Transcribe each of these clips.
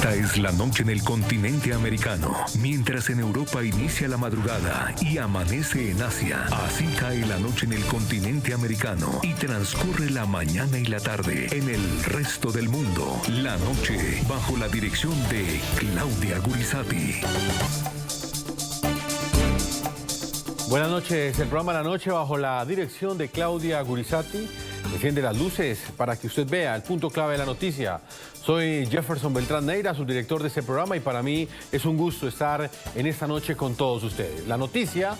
Esta es la noche en el continente americano. Mientras en Europa inicia la madrugada y amanece en Asia, así cae la noche en el continente americano y transcurre la mañana y la tarde en el resto del mundo. La noche bajo la dirección de Claudia Gurizati. Buenas noches, el programa La Noche bajo la dirección de Claudia Gurizati. Enciende las luces para que usted vea el punto clave de la noticia. Soy Jefferson Beltrán Neira, subdirector de este programa, y para mí es un gusto estar en esta noche con todos ustedes. La noticia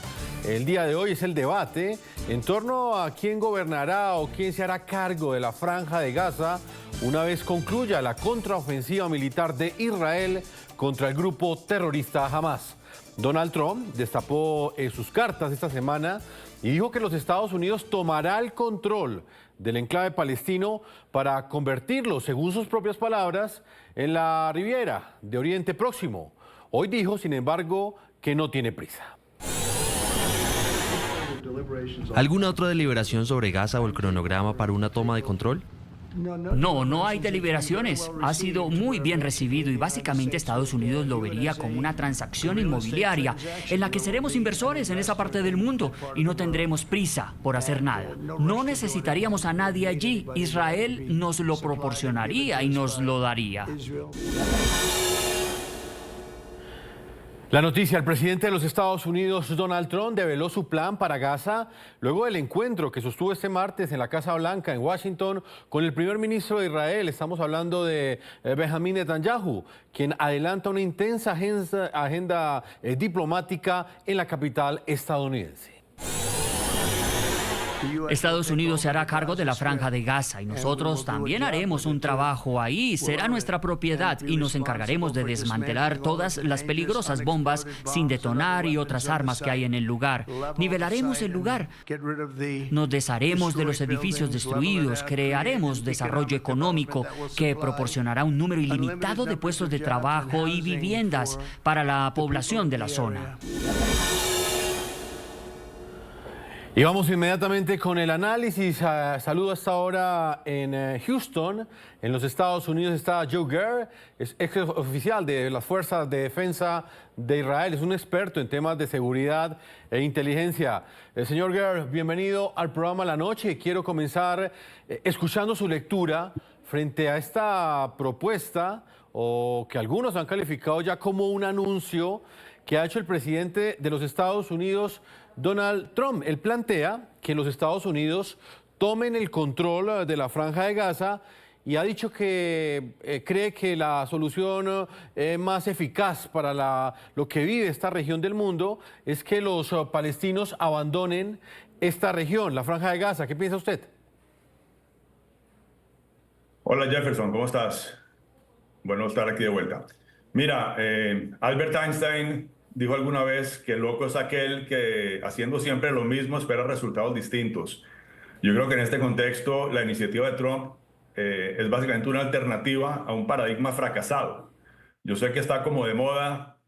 el día de hoy es el debate en torno a quién gobernará o quién se hará cargo de la Franja de Gaza una vez concluya la contraofensiva militar de Israel contra el grupo terrorista Hamas. Donald Trump destapó sus cartas esta semana y dijo que los Estados Unidos tomará el control del enclave palestino para convertirlo, según sus propias palabras, en la Riviera de Oriente Próximo. Hoy dijo, sin embargo, que no tiene prisa. ¿Alguna otra deliberación sobre Gaza o el cronograma para una toma de control? No hay deliberaciones. Ha sido muy bien recibido y básicamente Estados Unidos lo vería como una transacción inmobiliaria en la que seremos inversores en esa parte del mundo y no tendremos prisa por hacer nada. No necesitaríamos a nadie allí. Israel nos lo proporcionaría y nos lo daría. La noticia: el presidente de los Estados Unidos, Donald Trump, develó su plan para Gaza luego del encuentro que sostuvo este martes en la Casa Blanca en Washington con el primer ministro de Israel. Estamos hablando de Benjamin Netanyahu, quien adelanta una intensa agenda diplomática en la capital estadounidense. Estados Unidos se hará cargo de la Franja de Gaza y nosotros también haremos un trabajo ahí. Será nuestra propiedad y nos encargaremos de desmantelar todas las peligrosas bombas sin detonar y otras armas que hay en el lugar. Nivelaremos el lugar. Nos desharemos de los edificios destruidos. Crearemos desarrollo económico que proporcionará un número ilimitado de puestos de trabajo y viviendas para la población de la zona. Y vamos inmediatamente con el análisis. Saludo hasta ahora en Houston, en los Estados Unidos. Está Joe Gare, es ex oficial de las Fuerzas de Defensa de Israel. Es un experto en temas de seguridad e inteligencia. Señor Gare, bienvenido al programa La Noche. Quiero comenzar escuchando su lectura frente a esta propuesta, o que algunos han calificado ya como un anuncio que ha hecho el presidente de los Estados Unidos, Donald Trump. Él plantea que los Estados Unidos tomen el control de la Franja de Gaza y ha dicho que cree que la solución más eficaz para lo que vive esta región del mundo es que los palestinos abandonen esta región, la Franja de Gaza. ¿Qué piensa usted? Hola Jefferson, ¿cómo estás? Bueno estar aquí de vuelta. Mira, Albert Einstein dijo alguna vez que loco es aquel que, haciendo siempre lo mismo, espera resultados distintos. Yo creo que en este contexto la iniciativa de Trump es básicamente una alternativa a un paradigma fracasado. Yo sé que está como de moda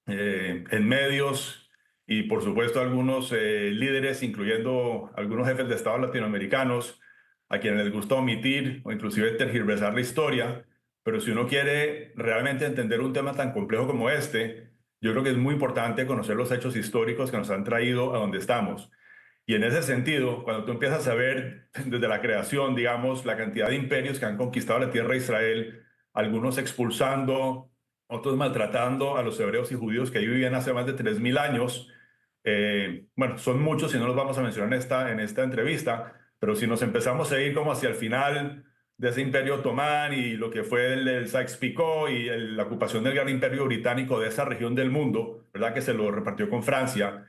en medios y por supuesto algunos líderes, incluyendo algunos jefes de Estado latinoamericanos, a quienes les gusta omitir o inclusive tergiversar la historia, pero si uno quiere realmente entender un tema tan complejo como este, yo creo que es muy importante conocer los hechos históricos que nos han traído a donde estamos. Y en ese sentido, cuando tú empiezas a ver desde la creación, digamos, la cantidad de imperios que han conquistado la tierra de Israel, algunos expulsando, otros maltratando a los hebreos y judíos que ahí vivían hace más de 3000 años, bueno, son muchos y no los vamos a mencionar en esta entrevista, pero si nos empezamos a ir como hacia el final de ese imperio otomán y lo que fue el Sykes-Picot y la ocupación del gran imperio británico de esa región del mundo, ¿verdad? Que se lo repartió con Francia.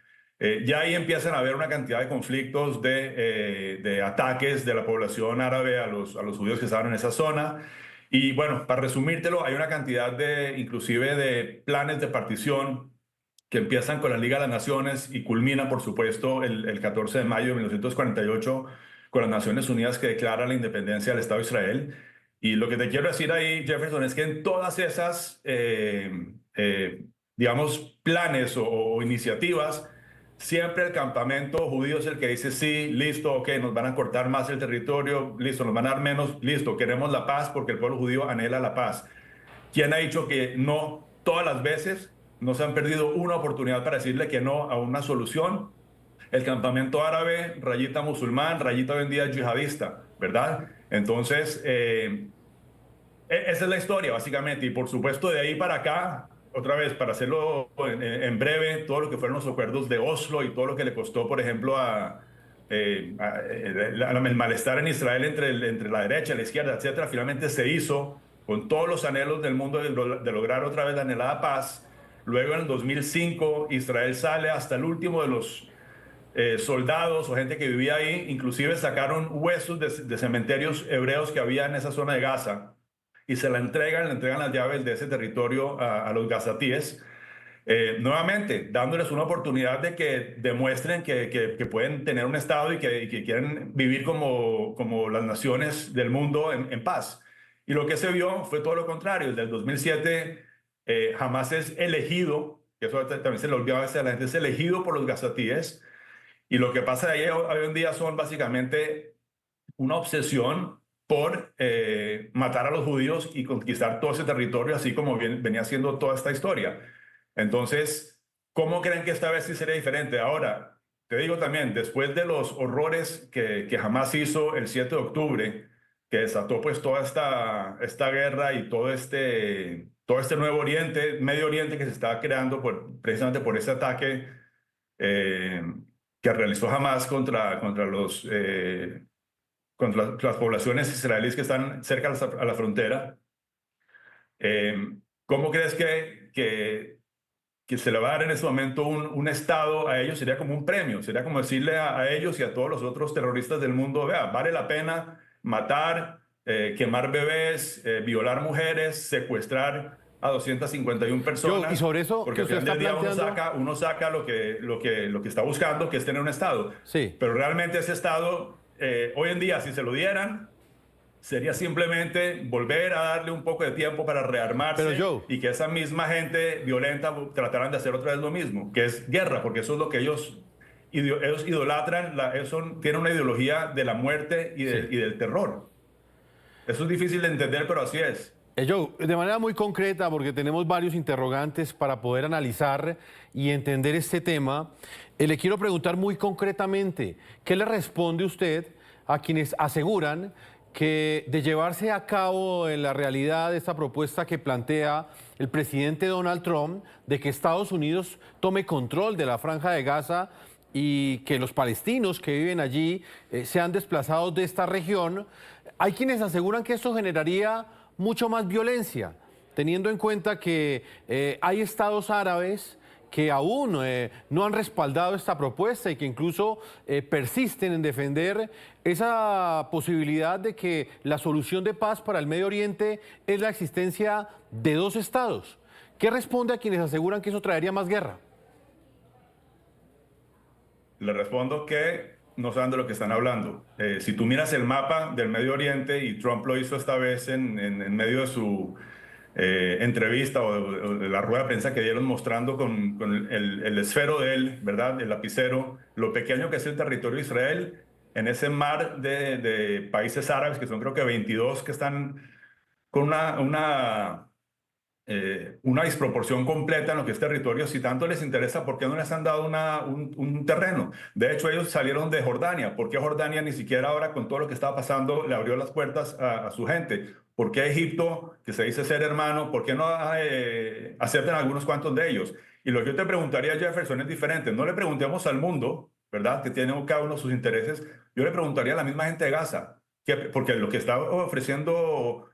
Ya ahí empiezan a haber una cantidad de conflictos, de ataques de la población árabe a los judíos que estaban en esa zona. Y bueno, para resumírtelo, hay una cantidad inclusive de planes de partición que empiezan con la Liga de las Naciones y culminan, por supuesto, el 14 de mayo de 1948 con las Naciones Unidas, que declara la independencia del Estado de Israel. Y lo que te quiero decir ahí, Jefferson, es que en todas esas, digamos, planes o iniciativas, siempre el campamento judío es el que dice, sí, listo, ok, nos van a cortar más el territorio, listo, nos van a dar menos, listo, queremos la paz porque el pueblo judío anhela la paz. ¿Quién ha dicho que no todas las veces? No se han perdido una oportunidad para decirle que no a una solución. El campamento árabe, rayita musulmán, rayita hoy en día yihadista, ¿verdad? Entonces, esa es la historia, básicamente. Y por supuesto, de ahí para acá, otra vez, para hacerlo en breve, todo lo que fueron los acuerdos de Oslo y todo lo que le costó, por ejemplo, el malestar en Israel entre la derecha y la izquierda, etcétera, finalmente se hizo con todos los anhelos del mundo de lograr otra vez la anhelada paz. Luego, en el 2005, Israel sale hasta el último de los soldados o gente que vivía ahí, inclusive sacaron huesos de cementerios hebreos que había en esa zona de Gaza y se le entregan las llaves de ese territorio a los gazatíes, nuevamente dándoles una oportunidad de que demuestren que pueden tener un Estado y que quieren vivir como las naciones del mundo en paz. Y lo que se vio fue todo lo contrario. Desde el 2007 Hamas es elegido, que eso también se le olvidaba a veces a la gente, es elegido por los gazatíes. Y lo que pasa ahí hoy en día son básicamente una obsesión por matar a los judíos y conquistar todo ese territorio, así como venía siendo toda esta historia. Entonces, ¿cómo creen que esta vez sí sería diferente? Ahora, te digo también, después de los horrores que Hamas hizo el 7 de octubre, que desató pues toda esta guerra y todo este Nuevo Oriente, Medio Oriente que se estaba creando precisamente por ese ataque que realizó Hamas contra las poblaciones israelíes que están cerca a la frontera. ¿Cómo crees que se le va a dar en ese momento un Estado a ellos? Sería como un premio, sería como decirle a ellos y a todos los otros terroristas del mundo, vea, vale la pena matar, quemar bebés, violar mujeres, secuestrar a 251 personas. Y sobre eso, porque al final del día uno saca lo que está buscando, que es tener un Estado. Sí. Pero realmente ese Estado, hoy en día, si se lo dieran, sería simplemente volver a darle un poco de tiempo para rearmarse y que esa misma gente violenta trataran de hacer otra vez lo mismo, que es guerra, porque eso es lo que ellos idolatran, tienen una ideología de la muerte y del terror. Eso es difícil de entender, pero así es. Joe, de manera muy concreta, porque tenemos varios interrogantes para poder analizar y entender este tema, le quiero preguntar muy concretamente, ¿qué le responde usted a quienes aseguran que de llevarse a cabo en la realidad esta propuesta que plantea el presidente Donald Trump de que Estados Unidos tome control de la Franja de Gaza y que los palestinos que viven allí sean desplazados de esta región? Hay quienes aseguran que esto generaría mucho más violencia, teniendo en cuenta que hay estados árabes que aún no han respaldado esta propuesta y que incluso persisten en defender esa posibilidad de que la solución de paz para el Medio Oriente es la existencia de dos estados. ¿Qué responde a quienes aseguran que eso traería más guerra? Le respondo que no saben de lo que están hablando. Si tú miras el mapa del Medio Oriente, y Trump lo hizo esta vez en medio de su entrevista o de la rueda de prensa que dieron mostrando con el esfero de él, ¿verdad? El lapicero, lo pequeño que es el territorio de Israel en ese mar de países árabes, que son creo que 22, que están con una disproporción completa en lo que es territorio. Si tanto les interesa, ¿por qué no les han dado un terreno? De hecho, ellos salieron de Jordania. ¿Por qué Jordania ni siquiera ahora, con todo lo que estaba pasando, le abrió las puertas a su gente? ¿Por qué Egipto, que se dice ser hermano, por qué no aceptan algunos cuantos de ellos? Y lo que yo te preguntaría, Jefferson, es diferente. No le preguntemos al mundo, ¿verdad?, que tiene cada uno sus intereses. Yo le preguntaría a la misma gente de Gaza, porque lo que está ofreciendo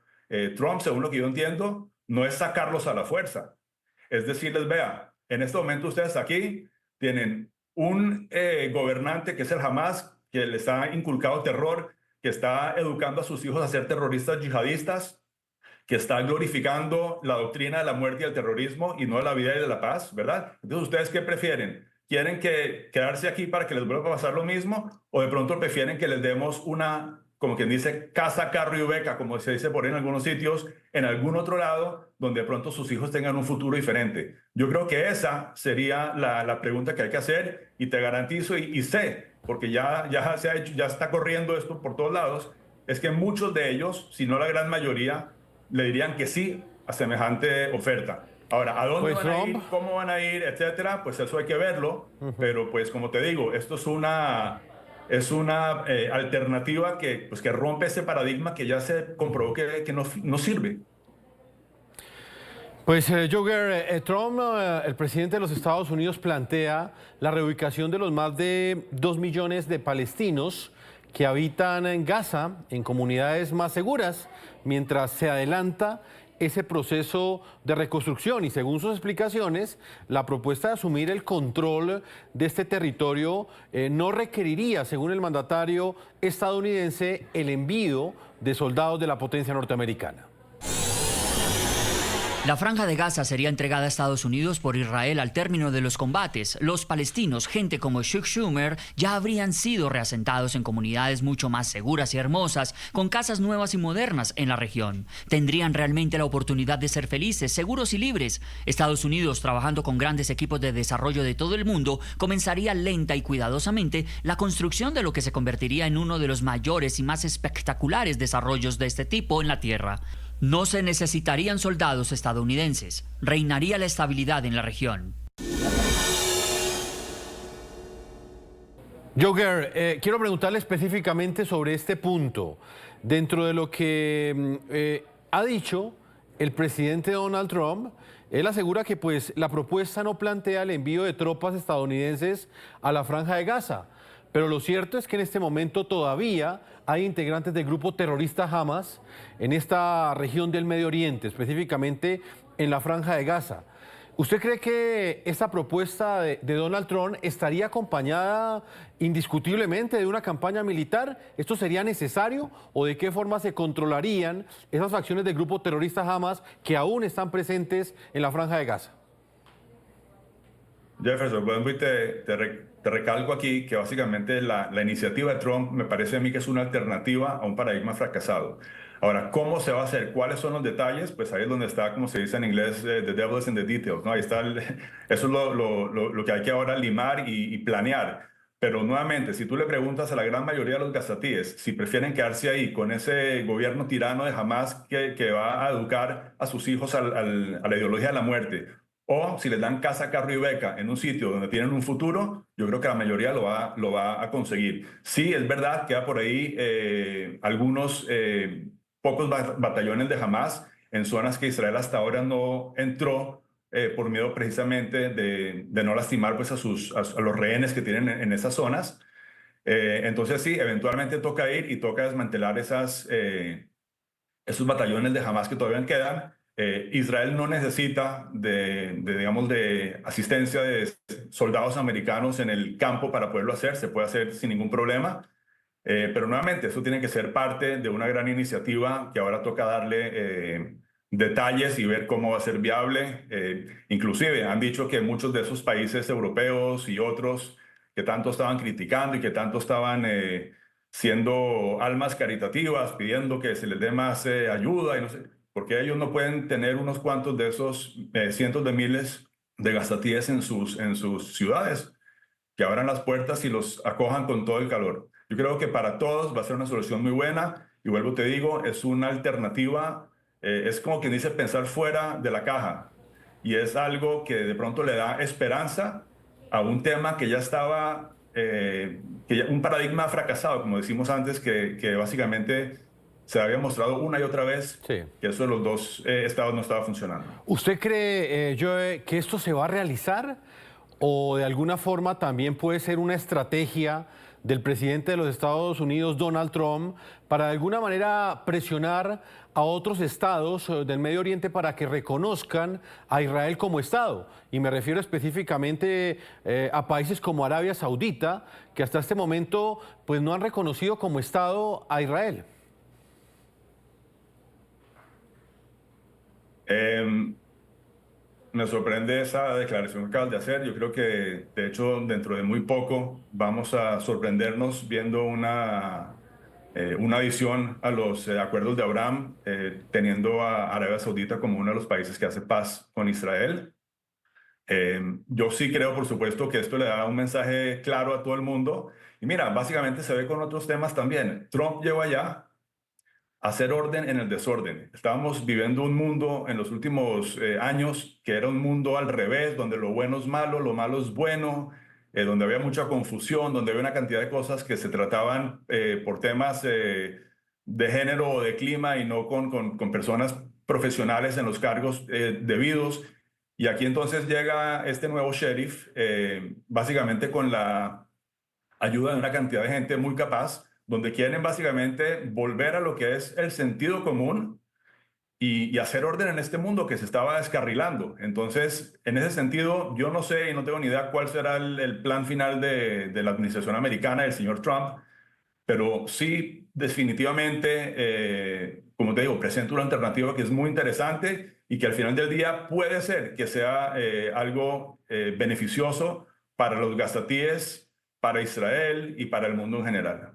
Trump, según lo que yo entiendo, no es sacarlos a la fuerza. Es decirles, vea, en este momento ustedes aquí tienen un gobernante que es el Hamas, que les ha inculcado terror, que está educando a sus hijos a ser terroristas yihadistas, que está glorificando la doctrina de la muerte y el terrorismo y no de la vida y de la paz, ¿verdad? Entonces, ¿ustedes qué prefieren? ¿Quieren quedarse aquí para que les vuelva a pasar lo mismo? ¿O de pronto prefieren que les demos una, como quien dice, casa, carro y beca, como se dice por ahí en algunos sitios, en algún otro lado, donde de pronto sus hijos tengan un futuro diferente? Yo creo que esa sería la pregunta que hay que hacer, y te garantizo y sé, porque ya se ha hecho, ya está corriendo esto por todos lados, es que muchos de ellos, si no la gran mayoría, le dirían que sí a semejante oferta. Ahora, ¿a dónde Pues van a ir? Trump. ¿Cómo van a ir? Etcétera. Pues eso hay que verlo. Pero pues como te digo, esto es una alternativa pues, que rompe ese paradigma que ya se comprobó que no sirve. Pues Trump, el presidente de los Estados Unidos, plantea la reubicación de los más de 2 millones de palestinos que habitan en Gaza en comunidades más seguras, mientras se adelanta ese proceso de reconstrucción. Y según sus explicaciones, la propuesta de asumir el control de este territorio no requeriría, según el mandatario estadounidense, el envío de soldados de la potencia norteamericana. La Franja de Gaza sería entregada a Estados Unidos por Israel al término de los combates. Los palestinos, gente como Chuck Schumer, ya habrían sido reasentados en comunidades mucho más seguras y hermosas, con casas nuevas y modernas en la región. Tendrían realmente la oportunidad de ser felices, seguros y libres. Estados Unidos, trabajando con grandes equipos de desarrollo de todo el mundo, comenzaría lenta y cuidadosamente la construcción de lo que se convertiría en uno de los mayores y más espectaculares desarrollos de este tipo en la Tierra. No se necesitarían soldados estadounidenses. Reinaría la estabilidad en la región. Quiero preguntarle específicamente sobre este punto. Dentro de lo que ha dicho el presidente Donald Trump, él asegura que pues, la propuesta no plantea el envío de tropas estadounidenses a la Franja de Gaza. Pero lo cierto es que en este momento todavía hay integrantes del grupo terrorista Hamas en esta región del Medio Oriente, específicamente en la Franja de Gaza. ¿Usted cree que esta propuesta de Donald Trump estaría acompañada indiscutiblemente de una campaña militar? ¿Esto sería necesario? ¿O de qué forma se controlarían esas facciones del grupo terrorista Hamas que aún están presentes en la Franja de Gaza? Jefferson, vuelvo y te recalco aquí que básicamente la iniciativa de Trump me parece a mí que es una alternativa a un paradigma fracasado. Ahora, ¿cómo se va a hacer? ¿Cuáles son los detalles? Pues ahí es donde está, como se dice en inglés, the devil is in the details, ¿no? Ahí está, eso es lo que hay que ahora limar y planear. Pero nuevamente, si tú le preguntas a la gran mayoría de los gazatíes si prefieren quedarse ahí con ese gobierno tirano de Hamas que va a educar a sus hijos a la ideología de la muerte, o si les dan casa, carro y beca en un sitio donde tienen un futuro, yo creo que la mayoría lo va a conseguir. Sí, es verdad que hay por ahí algunos pocos batallones de Hamas en zonas que Israel hasta ahora no entró por miedo precisamente de no lastimar pues, a los rehenes que tienen en esas zonas. Entonces sí, eventualmente toca ir y toca desmantelar esos batallones de Hamas que todavía quedan. Israel no necesita digamos, de asistencia de soldados americanos en el campo para poderlo hacer, se puede hacer sin ningún problema, pero nuevamente eso tiene que ser parte de una gran iniciativa que ahora toca darle detalles y ver cómo va a ser viable. Inclusive han dicho que muchos de esos países europeos y otros que tanto estaban criticando y que tanto estaban siendo almas caritativas, pidiendo que se les dé más ayuda y no sé, porque ellos no pueden tener unos cuantos de esos cientos de miles de gazatíes en sus ciudades, que abran las puertas y los acojan con todo el calor. Yo creo que para todos va a ser una solución muy buena y vuelvo te digo, es una alternativa, es como quien dice pensar fuera de la caja y es algo que de pronto le da esperanza a un tema que ya estaba, un paradigma fracasado, como decimos antes, que básicamente se había mostrado una y otra vez que eso de los dos estados no estaba funcionando. ¿Usted cree, Joe, que esto se va a realizar o de alguna forma también puede ser una estrategia del presidente de los Estados Unidos, Donald Trump, para de alguna manera presionar a otros estados del Medio Oriente para que reconozcan a Israel como Estado? Y me refiero específicamente a países como Arabia Saudita, que hasta este momento pues, no han reconocido como Estado a Israel. Me sorprende esa declaración que acabas de hacer. Yo creo que, de hecho, dentro de muy poco vamos a sorprendernos viendo una adición a los acuerdos de Abraham, teniendo a Arabia Saudita como uno de los países que hace paz con Israel. Yo sí creo, por supuesto, que esto le da un mensaje claro a todo el mundo. Y mira, básicamente se ve con otros temas también. Trump llegó allá hacer orden en el desorden. Estábamos viviendo un mundo en los últimos años que era un mundo al revés, donde lo bueno es malo, lo malo es bueno, donde había mucha confusión, donde había una cantidad de cosas que se trataban por temas de género o de clima y no con personas profesionales en los cargos debidos. Y aquí entonces llega este nuevo sheriff, básicamente con la ayuda de una cantidad de gente muy capaz, donde quieren básicamente volver a lo que es el sentido común y hacer orden en este mundo que se estaba descarrilando. Entonces, en ese sentido, yo no sé y no tengo ni idea cuál será el plan final de la administración americana del señor Trump, pero sí, definitivamente, como te digo, presenta una alternativa que es muy interesante y que al final del día puede ser que sea algo beneficioso para los gazatíes, para Israel y para el mundo en general.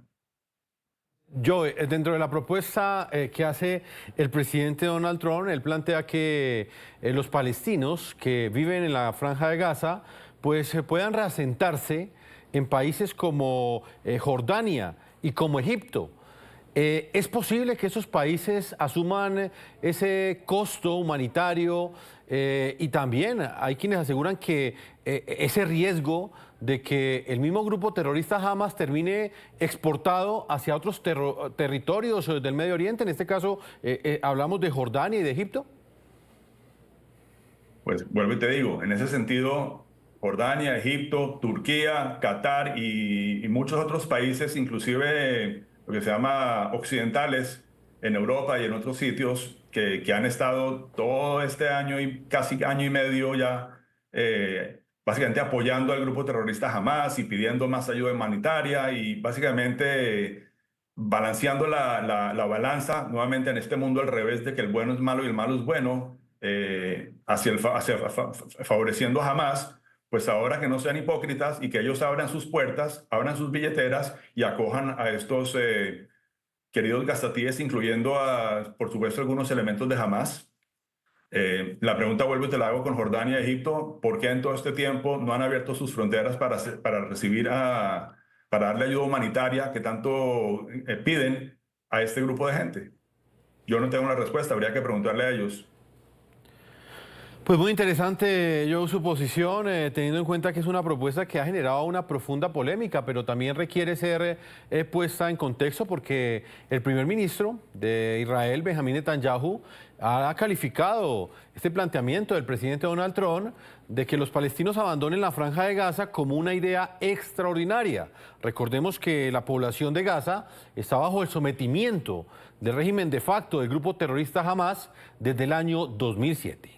Joe, dentro de la propuesta que hace el presidente Donald Trump, él plantea que los palestinos que viven en la Franja de Gaza pues puedan reasentarse en países como Jordania y como Egipto. ¿Es posible que esos países asuman ese costo humanitario? Y también hay quienes aseguran que ese riesgo de que el mismo grupo terrorista Hamas termine exportado hacia otros territorios del Medio Oriente, en este caso hablamos de Jordania y de Egipto. Pues vuelvo y te digo, en ese sentido, Jordania, Egipto, Turquía, Qatar y muchos otros países, inclusive lo que se llama occidentales, en Europa y en otros sitios que han estado todo este año y casi año y medio ya básicamente apoyando al grupo terrorista Hamas y pidiendo más ayuda humanitaria y básicamente balanceando la balanza nuevamente en este mundo al revés de que el bueno es malo y el malo es bueno, favoreciendo a Hamas. Pues ahora que no sean hipócritas y que ellos abran sus puertas, abran sus billeteras y acojan a estos queridos gazatíes, incluyendo, por supuesto, algunos elementos de Hamas. La pregunta vuelvo y te la hago con Jordania y Egipto. ¿Por qué en todo este tiempo no han abierto sus fronteras para recibir para darle ayuda humanitaria que tanto piden a este grupo de gente? Yo no tengo una respuesta, habría que preguntarle a ellos. Pues muy interesante, yo su posición, teniendo en cuenta que es una propuesta que ha generado una profunda polémica, pero también requiere ser puesta en contexto porque el primer ministro de Israel, Benjamín Netanyahu, ha calificado este planteamiento del presidente Donald Trump de que los palestinos abandonen la Franja de Gaza como una idea extraordinaria. Recordemos que la población de Gaza está bajo el sometimiento del régimen de facto del grupo terrorista Hamas desde el año 2007.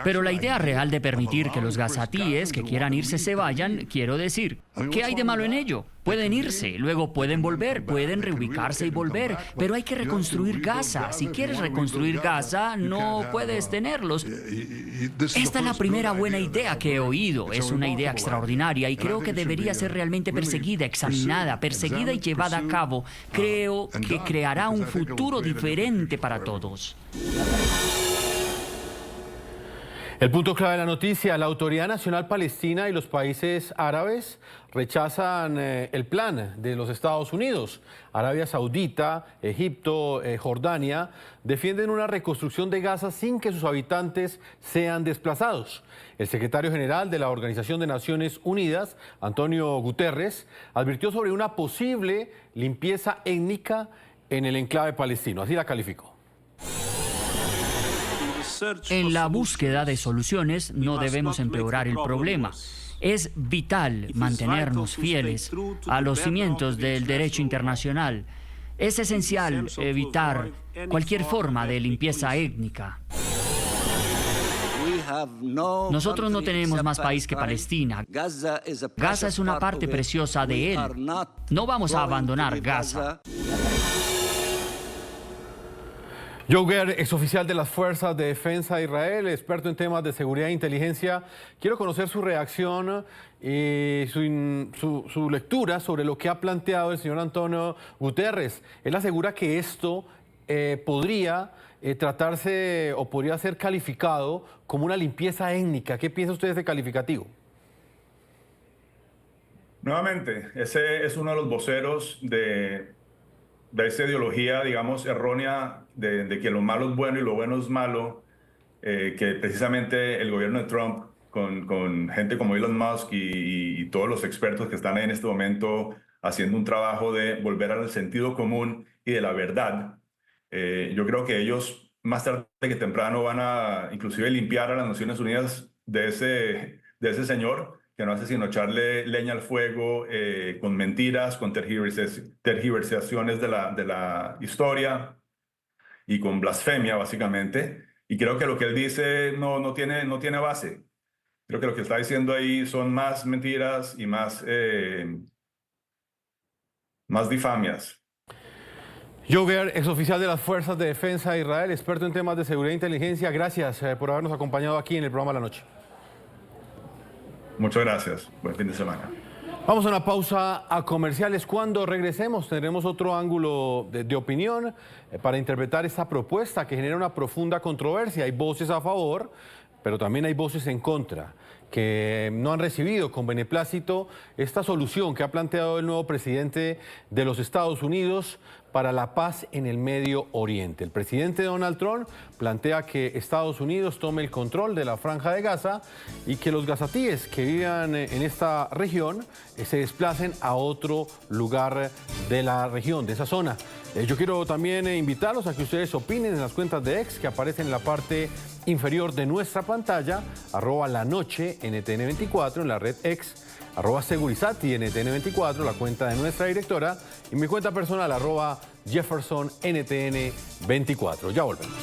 Pero la idea real de permitir que los gazatíes que quieran irse se vayan, quiero decir, ¿qué hay de malo en ello? Pueden irse, luego pueden volver, pueden reubicarse y volver, pero hay que reconstruir Gaza. Si quieres reconstruir Gaza, no puedes tenerlos. Esta es la primera buena idea que he oído. Es una idea extraordinaria y creo que debería ser realmente perseguida, examinada, perseguida y llevada a cabo. Creo que creará un futuro diferente para todos. El punto clave de la noticia, la Autoridad Nacional Palestina y los países árabes rechazan el plan de los Estados Unidos. Arabia Saudita, Egipto, Jordania defienden una reconstrucción de Gaza sin que sus habitantes sean desplazados. El secretario general de la Organización de Naciones Unidas, Antonio Guterres, advirtió sobre una posible limpieza étnica en el enclave palestino. Así la calificó. En la búsqueda de soluciones no debemos empeorar el problema. Es vital mantenernos fieles a los cimientos del derecho internacional. Es esencial evitar cualquier forma de limpieza étnica. Nosotros no tenemos más país que Palestina. Gaza es una parte preciosa de él. No vamos a abandonar Gaza. Joe Ger, exoficial de las Fuerzas de Defensa de Israel, experto en temas de seguridad e inteligencia. Quiero conocer su reacción y su lectura sobre lo que ha planteado el señor Antonio Guterres. Él asegura que esto podría tratarse o podría ser calificado como una limpieza étnica. ¿Qué piensa usted de ese calificativo? Nuevamente, ese es uno de los voceros de esa ideología, digamos, errónea de que lo malo es bueno y lo bueno es malo, que precisamente el gobierno de Trump, con gente como Elon Musk y todos los expertos que están ahí en este momento haciendo un trabajo de volver al sentido común y de la verdad, yo creo que ellos más tarde que temprano van a inclusive limpiar a las Naciones Unidas de ese señor que no hace sino echarle leña al fuego con mentiras, con tergiversaciones de la historia y con blasfemia, básicamente. Y creo que lo que él dice no tiene base. Creo que lo que está diciendo ahí son más mentiras y más difamias. Joe Ger, exoficial de las Fuerzas de Defensa de Israel, experto en temas de seguridad e inteligencia. Gracias por habernos acompañado aquí en el programa La Noche. Muchas gracias. Buen fin de semana. Vamos a una pausa a comerciales. Cuando regresemos tendremos otro ángulo de opinión para interpretar esta propuesta que genera una profunda controversia. Hay voces a favor, pero también hay voces en contra, que no han recibido con beneplácito esta solución que ha planteado el nuevo presidente de los Estados Unidos para la paz en el Medio Oriente. El presidente Donald Trump plantea que Estados Unidos tome el control de la Franja de Gaza y que los gazatíes que vivan en esta región se desplacen a otro lugar de la región, de esa zona. Yo quiero también invitarlos a que ustedes opinen en las cuentas de X que aparecen en la parte inferior de nuestra pantalla, @lanoche NTN24 en la red X, @Segurizati NTN24, la cuenta de nuestra directora, y mi cuenta personal @Jefferson NTN24. Ya volvemos.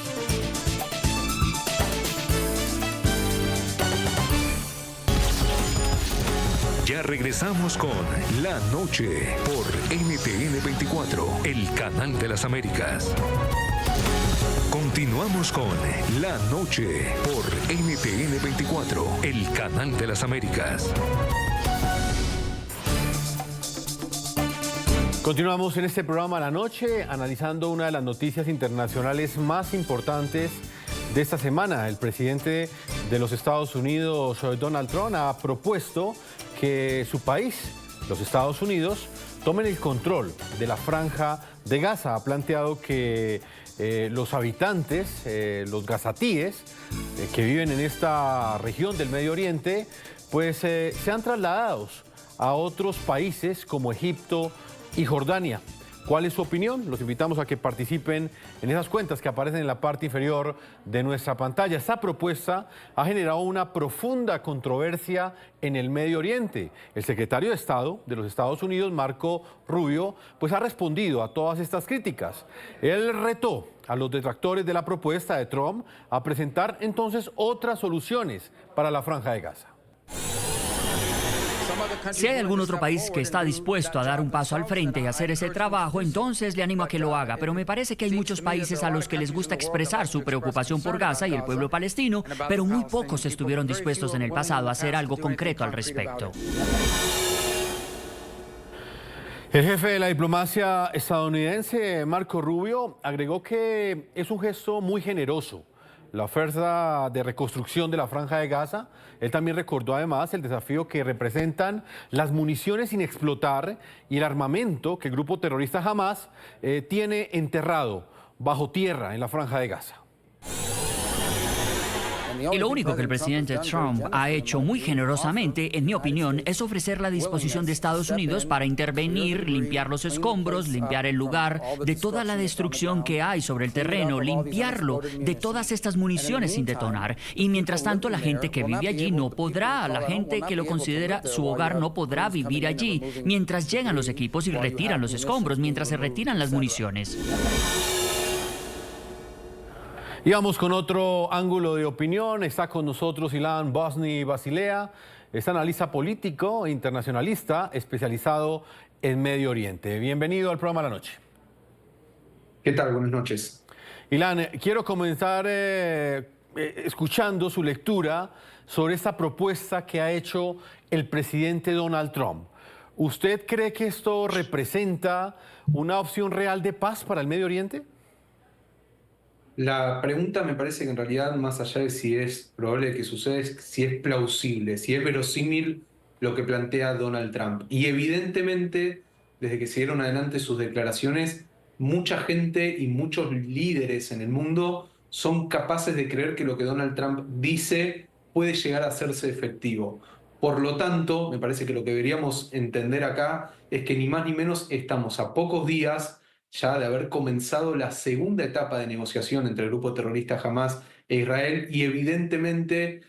Ya regresamos con La Noche por NTN 24, el canal de las Américas. Continuamos con La Noche por NTN 24, el canal de las Américas. Continuamos en este programa La Noche analizando una de las noticias internacionales más importantes de esta semana. El presidente de los Estados Unidos, Donald Trump, ha propuesto que su país, los Estados Unidos, tomen el control de la Franja de Gaza. Ha planteado que los habitantes, los gazatíes que viven en esta región del Medio Oriente, pues sean trasladados a otros países como Egipto y Jordania. ¿Cuál es su opinión? Los invitamos a que participen en esas cuentas que aparecen en la parte inferior de nuestra pantalla. Esta propuesta ha generado una profunda controversia en el Medio Oriente. El secretario de Estado de los Estados Unidos, Marco Rubio, pues ha respondido a todas estas críticas. Él retó a los detractores de la propuesta de Trump a presentar entonces otras soluciones para la Franja de Gaza. Si hay algún otro país que está dispuesto a dar un paso al frente y hacer ese trabajo, entonces le animo a que lo haga. Pero me parece que hay muchos países a los que les gusta expresar su preocupación por Gaza y el pueblo palestino, pero muy pocos estuvieron dispuestos en el pasado a hacer algo concreto al respecto. El jefe de la diplomacia estadounidense, Marco Rubio, agregó que es un gesto muy generoso la oferta de reconstrucción de la Franja de Gaza. Él también recordó además el desafío que representan las municiones sin explotar y el armamento que el grupo terrorista Hamas tiene enterrado bajo tierra en la Franja de Gaza. Y lo único que el presidente Trump ha hecho muy generosamente, en mi opinión, es ofrecer la disposición de Estados Unidos para intervenir, limpiar los escombros, limpiar el lugar de toda la destrucción que hay sobre el terreno, limpiarlo de todas estas municiones sin detonar. Y mientras tanto, la gente que vive allí no podrá, la gente que lo considera su hogar no podrá vivir allí, mientras llegan los equipos y retiran los escombros, mientras se retiran las municiones. Y vamos con otro ángulo de opinión. Está con nosotros Ilan Bosni Basilea, es analista político e internacionalista especializado en Medio Oriente. Bienvenido al programa La Noche. ¿Qué tal? Buenas noches. Ilan, quiero comenzar escuchando su lectura sobre esta propuesta que ha hecho el presidente Donald Trump. ¿Usted cree que esto representa una opción real de paz para el Medio Oriente? La pregunta me parece que en realidad, más allá de si es probable que suceda, es si es plausible, si es verosímil lo que plantea Donald Trump. Y evidentemente, desde que se dieron adelante sus declaraciones, mucha gente y muchos líderes en el mundo son capaces de creer que lo que Donald Trump dice puede llegar a hacerse efectivo. Por lo tanto, me parece que lo que deberíamos entender acá es que ni más ni menos estamos a pocos días ya de haber comenzado la segunda etapa de negociación entre el grupo terrorista Hamás e Israel, y evidentemente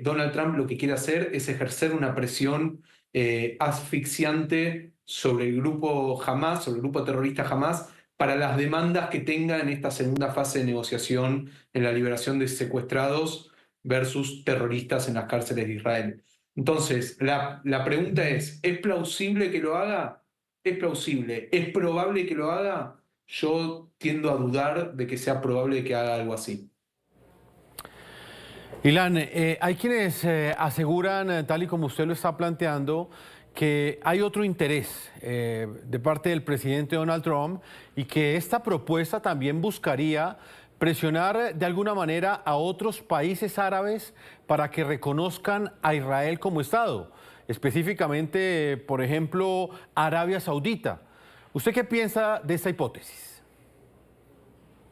Donald Trump lo que quiere hacer es ejercer una presión asfixiante sobre el grupo Hamás, sobre el grupo terrorista Hamás, para las demandas que tenga en esta segunda fase de negociación en la liberación de secuestrados versus terroristas en las cárceles de Israel. Entonces, la pregunta ¿es plausible que lo haga? Es plausible. ¿Es probable que lo haga? Yo tiendo a dudar de que sea probable que haga algo así. Ilan, hay quienes aseguran, tal y como usted lo está planteando, que hay otro interés de parte del presidente Donald Trump y que esta propuesta también buscaría presionar de alguna manera a otros países árabes para que reconozcan a Israel como Estado, específicamente, por ejemplo, Arabia Saudita. ¿Usted qué piensa de esta hipótesis?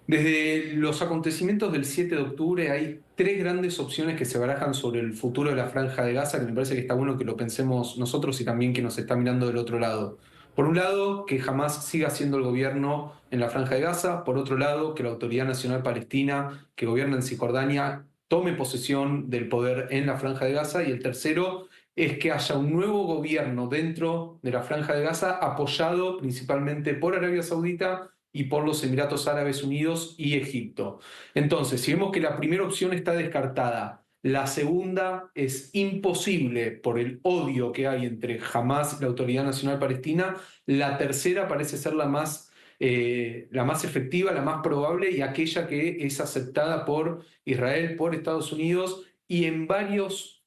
Desde los acontecimientos del 7 de octubre hay tres grandes opciones que se barajan sobre el futuro de la Franja de Gaza, que me parece que está bueno que lo pensemos nosotros y también que nos está mirando del otro lado. Por un lado, que Hamás siga siendo el gobierno en la Franja de Gaza. Por otro lado, que la Autoridad Nacional Palestina, que gobierna en Cisjordania, tome posesión del poder en la Franja de Gaza. Y el tercero es que haya un nuevo gobierno dentro de la Franja de Gaza, apoyado principalmente por Arabia Saudita y por los Emiratos Árabes Unidos y Egipto. Entonces, si vemos que la primera opción está descartada, la segunda es imposible por el odio que hay entre Hamás y la Autoridad Nacional Palestina, la tercera parece ser la más efectiva, la más probable y aquella que es aceptada por Israel, por Estados Unidos, y en varios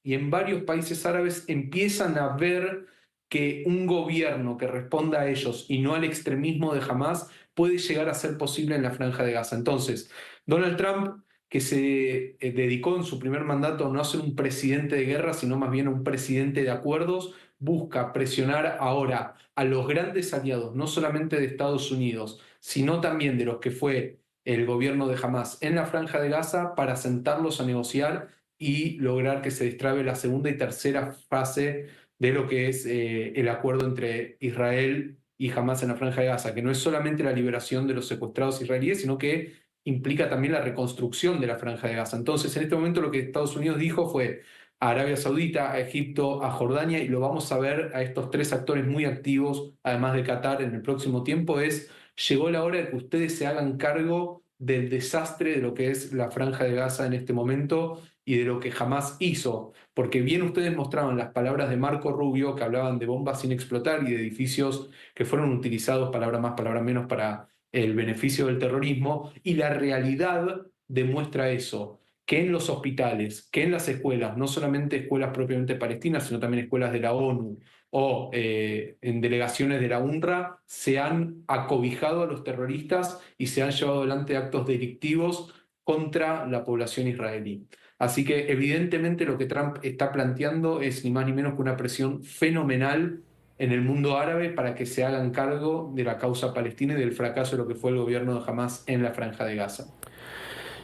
países árabes empiezan a ver que un gobierno que responda a ellos y no al extremismo de Hamás puede llegar a ser posible en la Franja de Gaza. Entonces, Donald Trump, que se dedicó en su primer mandato a no ser un presidente de guerra, sino más bien un presidente de acuerdos, busca presionar ahora a los grandes aliados, no solamente de Estados Unidos, sino también de los que fue el gobierno de Hamás en la Franja de Gaza, para sentarlos a negociar y lograr que se destrabe la segunda y tercera fase de lo que es el acuerdo entre Israel y Hamás en la Franja de Gaza, que no es solamente la liberación de los secuestrados israelíes, sino que implica también la reconstrucción de la Franja de Gaza. Entonces, en este momento lo que Estados Unidos dijo fue a Arabia Saudita, a Egipto, a Jordania, y lo vamos a ver a estos tres actores muy activos, además de Qatar, en el próximo tiempo, llegó la hora de que ustedes se hagan cargo del desastre de lo que es la Franja de Gaza en este momento y de lo que Hamás hizo. Porque bien ustedes mostraban las palabras de Marco Rubio, que hablaban de bombas sin explotar y de edificios que fueron utilizados, palabra más, palabra menos, para el beneficio del terrorismo, y la realidad demuestra eso, que en los hospitales, que en las escuelas, no solamente escuelas propiamente palestinas, sino también escuelas de la ONU o en delegaciones de la UNRWA, se han acobijado a los terroristas y se han llevado adelante actos delictivos contra la población israelí. Así que evidentemente lo que Trump está planteando es ni más ni menos que una presión fenomenal en el mundo árabe para que se hagan cargo de la causa palestina y del fracaso de lo que fue el gobierno de Hamás en la Franja de Gaza.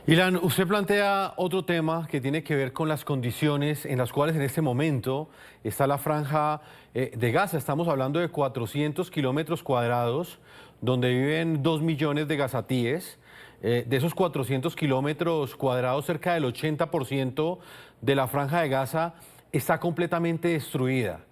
Ilan, usted plantea otro tema que tiene que ver con las condiciones en las cuales en este momento está la Franja de Gaza. Estamos hablando de 400 kilómetros cuadrados, donde viven 2 millones de gazatíes. De esos 400 kilómetros cuadrados, cerca del 80% de la Franja de Gaza está completamente destruida.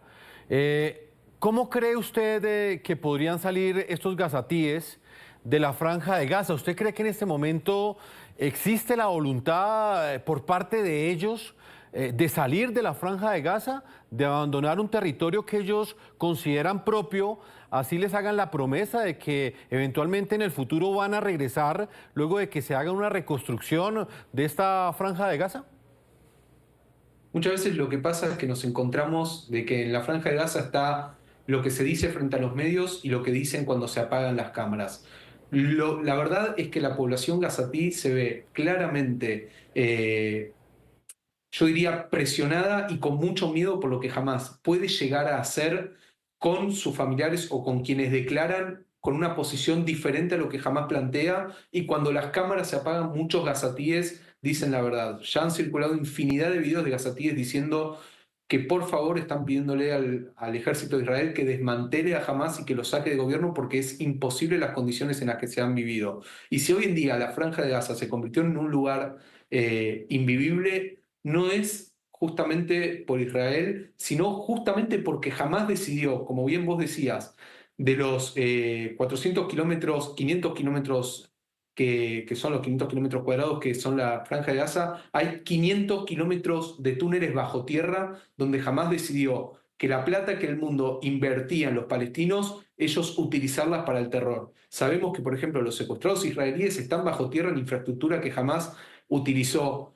¿Cómo cree usted que podrían salir estos gazatíes de la Franja de Gaza? ¿Usted cree que en este momento existe la voluntad por parte de ellos de salir de la Franja de Gaza, de abandonar un territorio que ellos consideran propio, así les hagan la promesa de que eventualmente en el futuro van a regresar luego de que se haga una reconstrucción de esta Franja de Gaza? Muchas veces lo que pasa es que nos encontramos de que en la Franja de Gaza está lo que se dice frente a los medios y lo que dicen cuando se apagan las cámaras. La verdad es que la población gazatí se ve claramente, yo diría, presionada y con mucho miedo por lo que Hamás puede llegar a hacer con sus familiares o con quienes declaran con una posición diferente a lo que Hamás plantea, y cuando las cámaras se apagan, muchos gazatíes dicen la verdad. Ya han circulado infinidad de videos de gazatíes diciendo que por favor están pidiéndole al ejército de Israel que desmantele a Hamás y que lo saque de gobierno porque es imposible las condiciones en las que se han vivido. Y si hoy en día la Franja de Gaza se convirtió en un lugar invivible, no es justamente por Israel, sino justamente porque Hamás decidió, como bien vos decías, de los 400 kilómetros, 500 kilómetros que son los 500 kilómetros cuadrados que son la Franja de Gaza, hay 500 kilómetros de túneles bajo tierra donde Hamás decidió que la plata que el mundo invertía en los palestinos, ellos utilizarlas para el terror. Sabemos que, por ejemplo, los secuestrados israelíes están bajo tierra en infraestructura que Hamás utilizó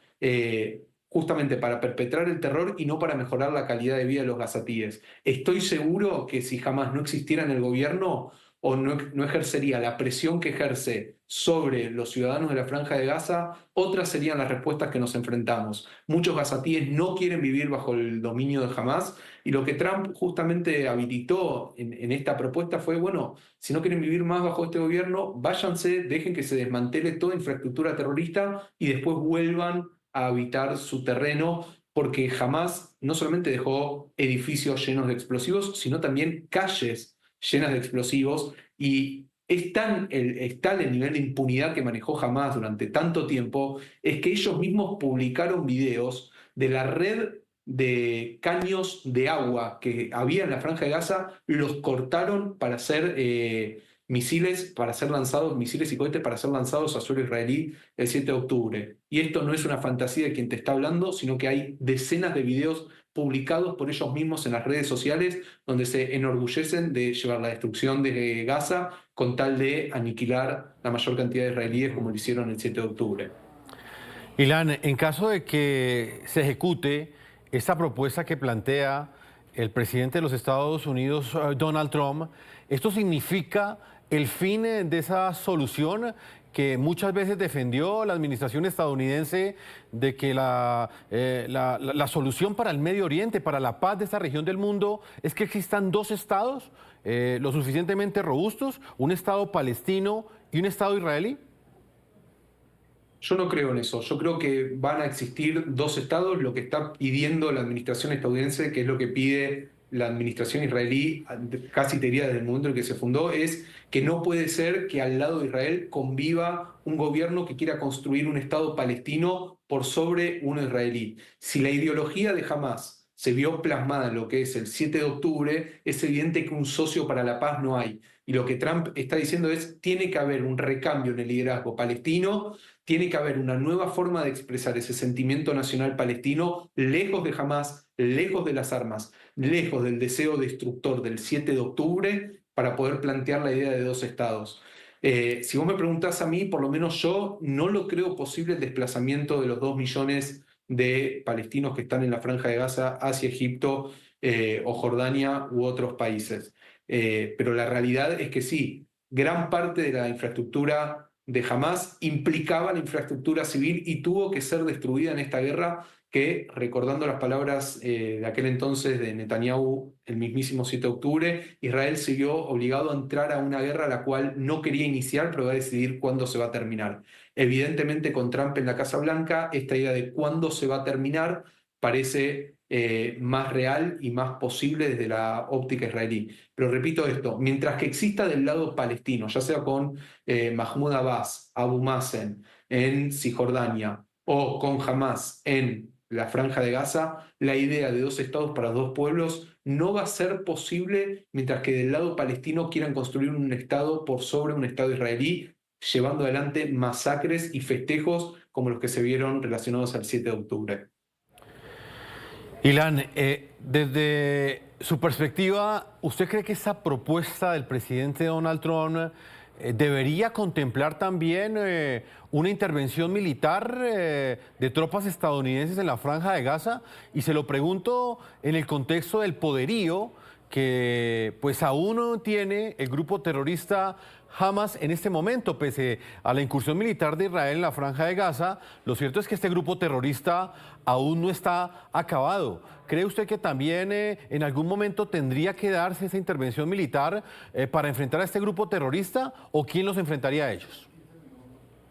justamente para perpetrar el terror y no para mejorar la calidad de vida de los gazatíes. Estoy seguro que si Hamás no existiera en el gobierno o no ejercería la presión que ejerce sobre los ciudadanos de la Franja de Gaza, otras serían las respuestas que nos enfrentamos. Muchos gazatíes no quieren vivir bajo el dominio de Hamás, y lo que Trump justamente habilitó en esta propuesta fue, bueno, si no quieren vivir más bajo este gobierno, váyanse, dejen que se desmantele toda infraestructura terrorista y después vuelvan a habitar su terreno, porque Hamás no solamente dejó edificios llenos de explosivos, sino también calles llenas de explosivos, y es tal el nivel de impunidad que manejó Hamás durante tanto tiempo, es que ellos mismos publicaron videos de la red de caños de agua que había en la Franja de Gaza, los cortaron para hacer misiles, para ser lanzados, misiles y cohetes para ser lanzados a suelo israelí el 7 de octubre. Y esto no es una fantasía de quien te está hablando, sino que hay decenas de videos publicados por ellos mismos en las redes sociales, donde se enorgullecen de llevar la destrucción de Gaza con tal de aniquilar la mayor cantidad de israelíes como lo hicieron el 7 de octubre. Ilan, en caso de que se ejecute esta propuesta que plantea el presidente de los Estados Unidos, Donald Trump, ¿esto significa el fin de esa solución que muchas veces defendió la administración estadounidense, de que la solución para el Medio Oriente, para la paz de esta región del mundo, es que existan dos estados lo suficientemente robustos, un estado palestino y un estado israelí? Yo no creo en eso. Yo creo que van a existir dos estados. Lo que está pidiendo la administración estadounidense, que es lo que pide la administración israelí, casi te diría desde el momento en que se fundó, es que no puede ser que al lado de Israel conviva un gobierno que quiera construir un estado palestino por sobre uno israelí. Si la ideología de Hamás se vio plasmada en lo que es el 7 de octubre, es evidente que un socio para la paz no hay. Y lo que Trump está diciendo es, tiene que haber un recambio en el liderazgo palestino, tiene que haber una nueva forma de expresar ese sentimiento nacional palestino, lejos de Hamás, lejos de las armas, lejos del deseo destructor del 7 de octubre, para poder plantear la idea de dos estados. Si vos me preguntás a mí, por lo menos yo no lo creo posible el desplazamiento de los 2 millones de palestinos que están en la Franja de Gaza hacia Egipto o Jordania u otros países. Pero la realidad es que sí, gran parte de la infraestructura de Hamás implicaba la infraestructura civil y tuvo que ser destruida en esta guerra que, recordando las palabras de aquel entonces de Netanyahu, el mismísimo 7 de octubre, Israel se vio obligado a entrar a una guerra a la cual no quería iniciar, pero va a decidir cuándo se va a terminar. Evidentemente, con Trump en la Casa Blanca, esta idea de cuándo se va a terminar parece más real y más posible desde la óptica israelí. Pero repito esto, mientras que exista del lado palestino, ya sea con Mahmoud Abbas, Abu Mazen en Cisjordania o con Hamás en la Franja de Gaza, la idea de dos estados para dos pueblos no va a ser posible mientras que del lado palestino quieran construir un estado por sobre un estado israelí, llevando adelante masacres y festejos como los que se vieron relacionados al 7 de octubre. Ilan, desde su perspectiva, ¿usted cree que esa propuesta del presidente Donald Trump debería contemplar también una intervención militar de tropas estadounidenses en la Franja de Gaza? Y se lo pregunto en el contexto del poderío que pues aún no tiene el grupo terrorista Hamas en este momento, pese a la incursión militar de Israel en la Franja de Gaza. Lo cierto es que este grupo terrorista aún no está acabado. ¿Cree usted que también en algún momento tendría que darse esa intervención militar para enfrentar a este grupo terrorista, o quién los enfrentaría a ellos?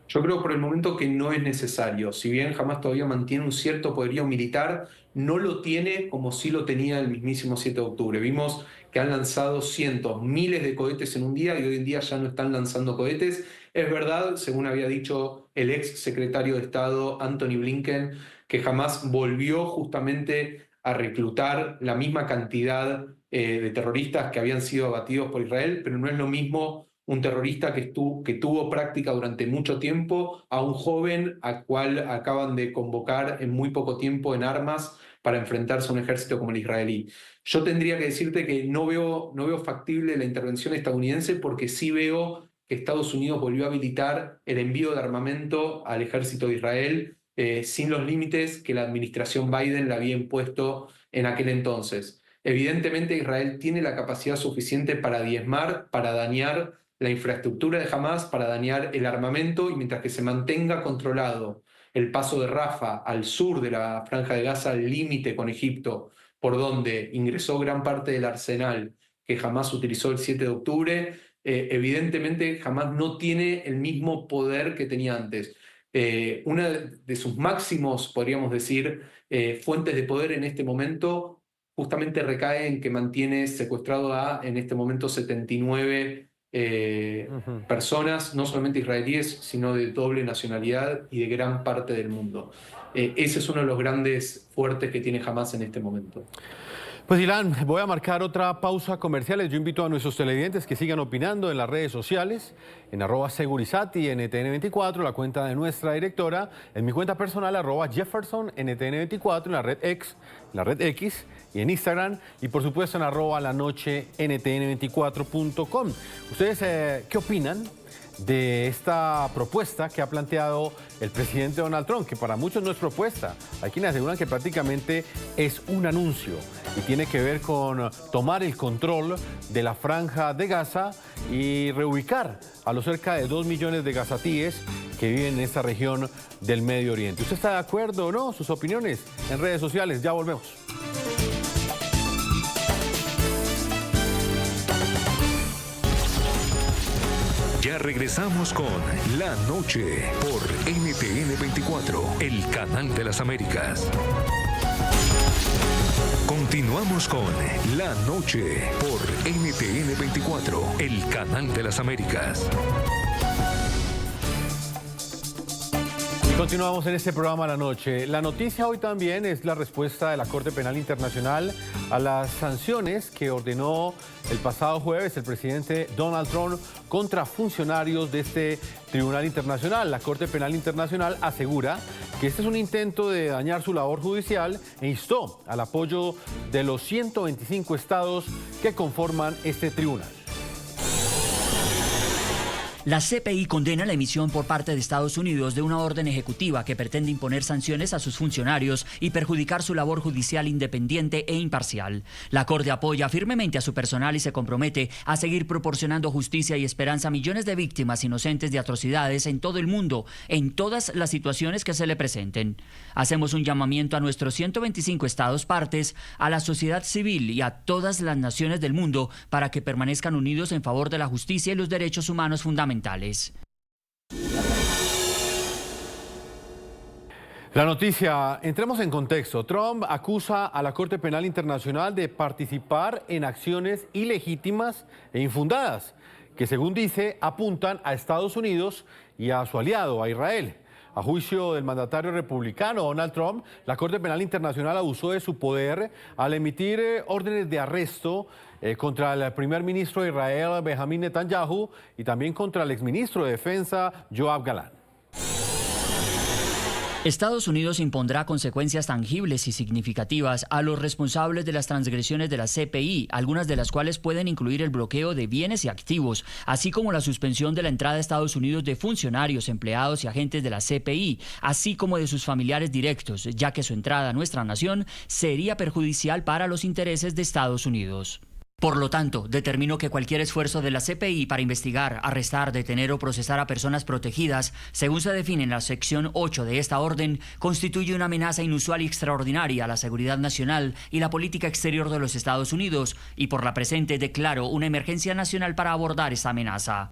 Yo creo por el momento que no es necesario. Si bien Hamás todavía mantiene un cierto poderío militar, no lo tiene como sí lo tenía el mismísimo 7 de octubre. Vimos que han lanzado cientos, miles de cohetes en un día y hoy en día ya no están lanzando cohetes. Es verdad, según había dicho el ex secretario de Estado Antony Blinken, que Hamás volvió justamente a reclutar la misma cantidad de terroristas que habían sido abatidos por Israel, pero no es lo mismo un terrorista que tuvo práctica durante mucho tiempo a un joven al cual acaban de convocar en muy poco tiempo en armas para enfrentarse a un ejército como el israelí. Yo tendría que decirte que no veo factible la intervención estadounidense, porque sí veo que Estados Unidos volvió a habilitar el envío de armamento al ejército de Israel sin los límites que la administración Biden le había impuesto en aquel entonces. Evidentemente Israel tiene la capacidad suficiente para diezmar, para dañar la infraestructura de Hamás, para dañar el armamento, y mientras que se mantenga controlado el paso de Rafah al sur de la Franja de Gaza, al límite con Egipto, por donde ingresó gran parte del arsenal que Hamás utilizó el 7 de octubre, evidentemente Hamás no tiene el mismo poder que tenía antes. Una de sus máximos, podríamos decir, fuentes de poder en este momento justamente recae en que mantiene secuestrado en este momento 79 personas, no solamente israelíes, sino de doble nacionalidad y de gran parte del mundo. Ese es uno de los grandes fuertes que tiene Hamás en este momento. Pues Ilan, voy a marcar otra pausa comercial. Yo invito a nuestros televidentes que sigan opinando en las redes sociales, en @segurizati, en NTN24, la cuenta de nuestra directora, en mi cuenta personal, @JeffersonNTN24, en la red X y en Instagram, y por supuesto en @lanocheNTN24.com. ¿Ustedes qué opinan de esta propuesta que ha planteado el presidente Donald Trump, que para muchos no es propuesta? Hay quienes aseguran que prácticamente es un anuncio y tiene que ver con tomar el control de la Franja de Gaza y reubicar a los cerca de 2 millones de gazatíes que viven en esta región del Medio Oriente. ¿Usted está de acuerdo o no? Sus opiniones en redes sociales. Ya volvemos. Ya regresamos con La Noche por NTN 24, el canal de las Américas. Continuamos con La Noche por NTN 24, el canal de las Américas. Y continuamos en este programa La Noche. La noticia hoy también es la respuesta de la Corte Penal Internacional a las sanciones que ordenó el pasado jueves el presidente Donald Trump contra funcionarios de este Tribunal Internacional. La Corte Penal Internacional asegura que este es un intento de dañar su labor judicial e instó al apoyo de los 125 estados que conforman este tribunal. La CPI condena la emisión por parte de Estados Unidos de una orden ejecutiva que pretende imponer sanciones a sus funcionarios y perjudicar su labor judicial independiente e imparcial. La Corte apoya firmemente a su personal y se compromete a seguir proporcionando justicia y esperanza a millones de víctimas inocentes de atrocidades en todo el mundo, en todas las situaciones que se le presenten. Hacemos un llamamiento a nuestros 125 estados partes, a la sociedad civil y a todas las naciones del mundo para que permanezcan unidos en favor de la justicia y los derechos humanos fundamentales. La noticia, entremos en contexto. Trump acusa a la Corte Penal Internacional de participar en acciones ilegítimas e infundadas, que según dice apuntan a Estados Unidos y a su aliado, a Israel. A juicio del mandatario republicano Donald Trump, la Corte Penal Internacional abusó de su poder al emitir órdenes de arresto contra el primer ministro de Israel, Benjamin Netanyahu, y también contra el exministro de Defensa, Yoav Gallant. Estados Unidos impondrá consecuencias tangibles y significativas a los responsables de las transgresiones de la CPI, algunas de las cuales pueden incluir el bloqueo de bienes y activos, así como la suspensión de la entrada a Estados Unidos de funcionarios, empleados y agentes de la CPI, así como de sus familiares directos, ya que su entrada a nuestra nación sería perjudicial para los intereses de Estados Unidos. Por lo tanto, determinó que cualquier esfuerzo de la CPI para investigar, arrestar, detener o procesar a personas protegidas, según se define en la sección 8 de esta orden, constituye una amenaza inusual y extraordinaria a la seguridad nacional y la política exterior de los Estados Unidos, y por la presente declaró una emergencia nacional para abordar esta amenaza.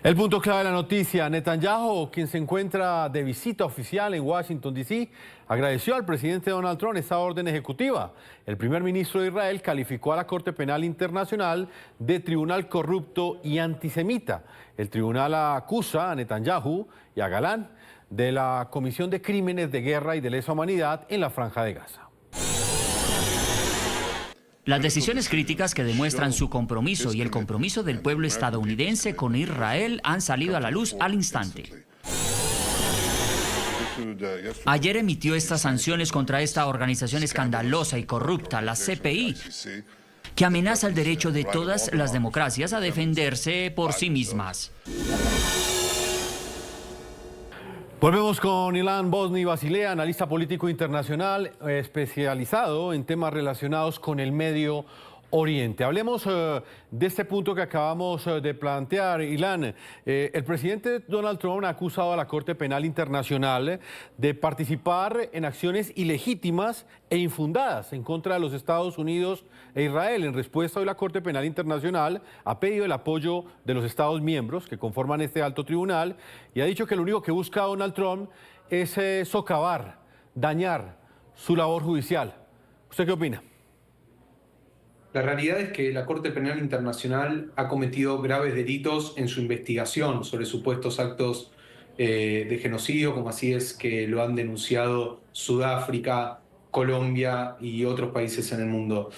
El punto clave de la noticia: Netanyahu, quien se encuentra de visita oficial en Washington, D.C., agradeció al presidente Donald Trump esta orden ejecutiva. El primer ministro de Israel calificó a la Corte Penal Internacional de tribunal corrupto y antisemita. El tribunal acusa a Netanyahu y a Galán de la comisión de crímenes de guerra y de lesa humanidad en la Franja de Gaza. Las decisiones críticas que demuestran su compromiso y el compromiso del pueblo estadounidense con Israel han salido a la luz al instante. Ayer emitió estas sanciones contra esta organización escandalosa y corrupta, la CPI, que amenaza el derecho de todas las democracias a defenderse por sí mismas. Volvemos con Ilan Bosni-Basilea, analista político internacional especializado en temas relacionados con el Medio Oriente. Hablemos de este punto que acabamos de plantear. Ilan, el presidente Donald Trump ha acusado a la Corte Penal Internacional de participar en acciones ilegítimas e infundadas en contra de los Estados Unidos e Israel. En respuesta, hoy la Corte Penal Internacional ha pedido el apoyo de los Estados miembros que conforman este alto tribunal y ha dicho que lo único que busca Donald Trump es socavar, dañar su labor judicial. ¿Usted qué opina? La realidad es que la Corte Penal Internacional ha cometido graves delitos en su investigación sobre supuestos actos de genocidio, como así es que lo han denunciado Sudáfrica, Colombia y otros países en el mundo.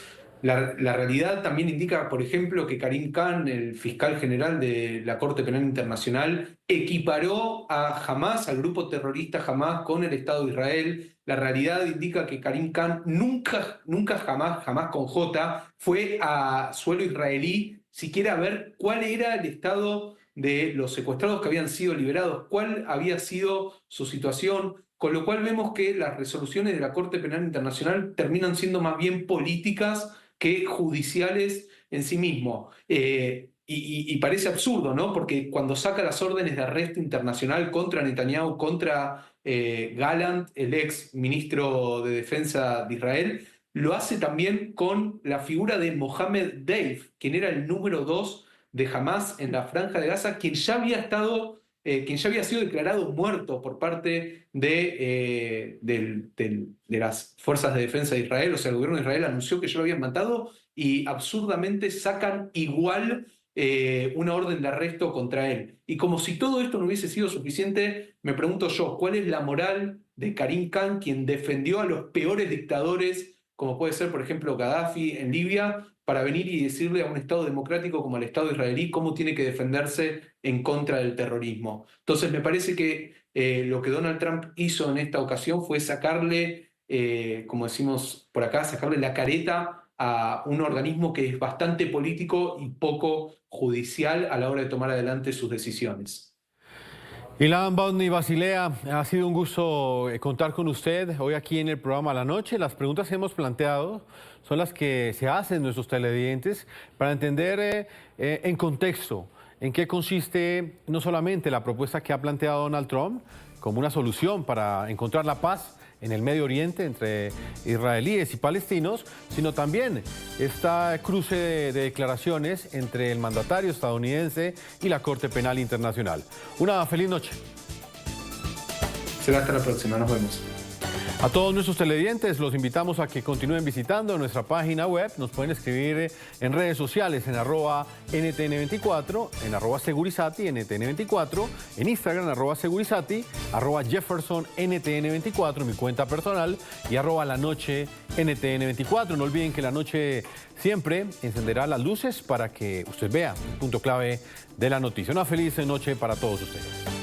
La realidad también indica, por ejemplo, que Karim Khan, el fiscal general de la Corte Penal Internacional, equiparó a Hamas, al grupo terrorista Hamas, con el Estado de Israel. La realidad indica que Karim Khan nunca jamás con J, fue a suelo israelí siquiera a ver cuál era el estado de los secuestrados que habían sido liberados, cuál había sido su situación, con lo cual vemos que las resoluciones de la Corte Penal Internacional terminan siendo más bien políticas que judiciales en sí mismo. Y parece absurdo, ¿no? Porque cuando saca las órdenes de arresto internacional contra Netanyahu, contra Gallant, el ex ministro de Defensa de Israel, lo hace también con la figura de Mohammed Deif, quien era el número 2 de Hamas en la Franja de Gaza, quien ya había sido declarado muerto por parte de las fuerzas de defensa de Israel. O sea, el gobierno de Israel anunció que ya lo habían matado y absurdamente sacan igual una orden de arresto contra él. Y como si todo esto no hubiese sido suficiente, me pregunto yo, ¿cuál es la moral de Karim Khan, quien defendió a los peores dictadores, como puede ser, por ejemplo, Gaddafi en Libia, para venir y decirle a un Estado democrático como el Estado israelí cómo tiene que defenderse en contra del terrorismo? Entonces me parece que lo que Donald Trump hizo en esta ocasión fue sacarle, como decimos por acá, sacarle la careta a un organismo que es bastante político y poco judicial a la hora de tomar adelante sus decisiones. Ilan Bosni-Basilea, ha sido un gusto contar con usted hoy aquí en el programa La Noche. Las preguntas que hemos planteado son las que se hacen nuestros televidentes para entender en contexto en qué consiste no solamente la propuesta que ha planteado Donald Trump como una solución para encontrar la paz en el Medio Oriente entre israelíes y palestinos, sino también esta cruce de declaraciones entre el mandatario estadounidense y la Corte Penal Internacional. Una feliz noche. Será hasta la próxima, nos vemos. A todos nuestros televidentes los invitamos a que continúen visitando nuestra página web. Nos pueden escribir en redes sociales en @NTN24, en @Segurizati, NTN24, en Instagram @Segurizati, @JeffersonNTN24, mi cuenta personal, y @La Noche NTN24. No olviden que La Noche siempre encenderá las luces para que usted vea el punto clave de la noticia. Una feliz noche para todos ustedes.